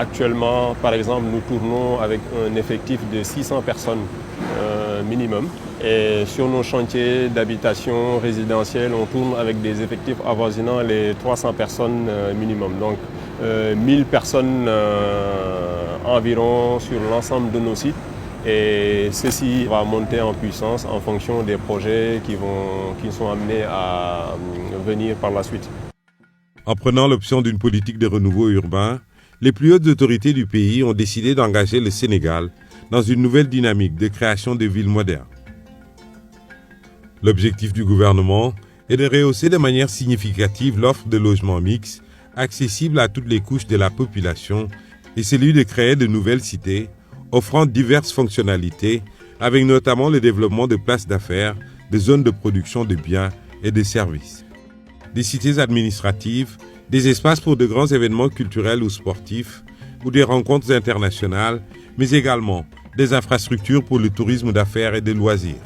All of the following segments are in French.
Actuellement, par exemple, nous tournons avec un effectif de 600 personnes minimum. Et sur nos chantiers d'habitation résidentielle, on tourne avec des effectifs avoisinant les 300 personnes minimum. Donc 1000 personnes environ sur l'ensemble de nos sites. Et ceci va monter en puissance en fonction des projets qui sont amenés à venir par la suite. En prenant l'option d'une politique de renouveau urbain, les plus hautes autorités du pays ont décidé d'engager le Sénégal dans une nouvelle dynamique de création de villes modernes. L'objectif du gouvernement est de rehausser de manière significative l'offre de logements mixtes, accessibles à toutes les couches de la population, et celui de créer de nouvelles cités, offrant diverses fonctionnalités, avec notamment le développement de places d'affaires, de zones de production de biens et de services. Des cités administratives, des espaces pour de grands événements culturels ou sportifs, ou des rencontres internationales, mais également des infrastructures pour le tourisme d'affaires et de loisirs.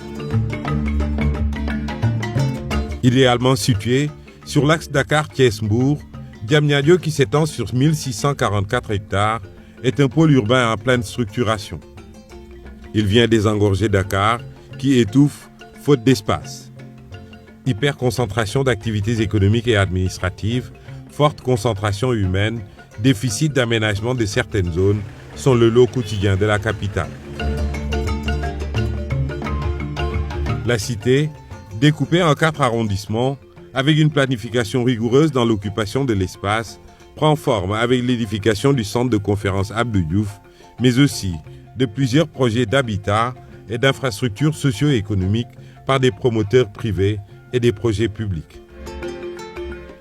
Idéalement situé sur l'axe Dakar-Thiès-Mbour, Diamniadio, qui s'étend sur 1644 hectares, est un pôle urbain en pleine structuration. Il vient désengorger Dakar, qui étouffe faute d'espace. Hyperconcentration d'activités économiques et administratives, forte concentration humaine, déficit d'aménagement de certaines zones sont le lot quotidien de la capitale. La cité, découpée en 4 arrondissements, avec une planification rigoureuse dans l'occupation de l'espace, prend forme avec l'édification du centre de conférence Abdou Diouf, mais aussi de plusieurs projets d'habitat et d'infrastructures socio-économiques par des promoteurs privés et des projets publics.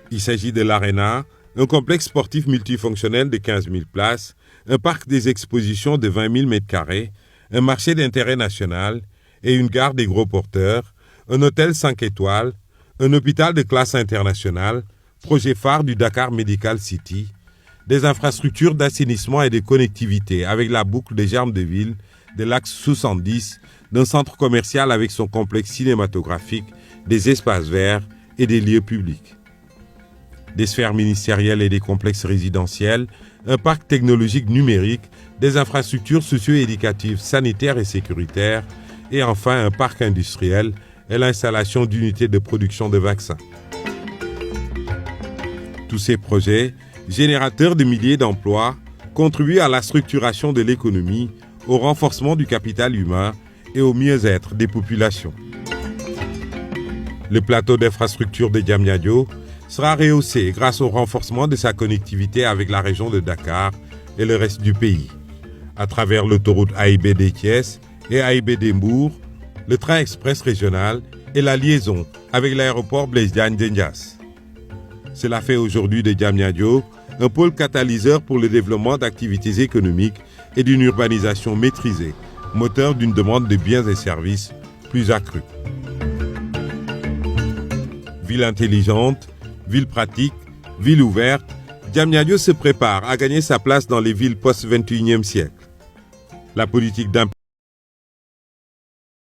Il s'agit de l'Arena, un complexe sportif multifonctionnel de 15 000 places, un parc des expositions de 20 000 m², un marché d'intérêt national et une gare des gros porteurs, un hôtel 5 étoiles, un hôpital de classe internationale, projet phare du Dakar Medical City, des infrastructures d'assainissement et de connectivité avec la boucle des germes de ville, de l'axe 70, d'un centre commercial avec son complexe cinématographique, des espaces verts et des lieux publics. Des sphères ministérielles et des complexes résidentiels, un parc technologique numérique, des infrastructures socio-éducatives, sanitaires et sécuritaires, et enfin un parc industriel et l'installation d'unités de production de vaccins. Tous ces projets, générateurs de milliers d'emplois, contribuent à la structuration de l'économie, au renforcement du capital humain et au mieux-être des populations. Le plateau d'infrastructure de Diamniadio sera rehaussé grâce au renforcement de sa connectivité avec la région de Dakar et le reste du pays. À travers l'autoroute AIBD Thiès et AIBD Mbour, le train express régional et la liaison avec l'aéroport Blaise Diagne de Niasse. Cela fait aujourd'hui de Diamniadio un pôle catalyseur pour le développement d'activités économiques et d'une urbanisation maîtrisée, moteur d'une demande de biens et services plus accrue. Ville intelligente, ville pratique, ville ouverte, Diamniadio se prépare à gagner sa place dans les villes post-21e siècle. La politique d'implantation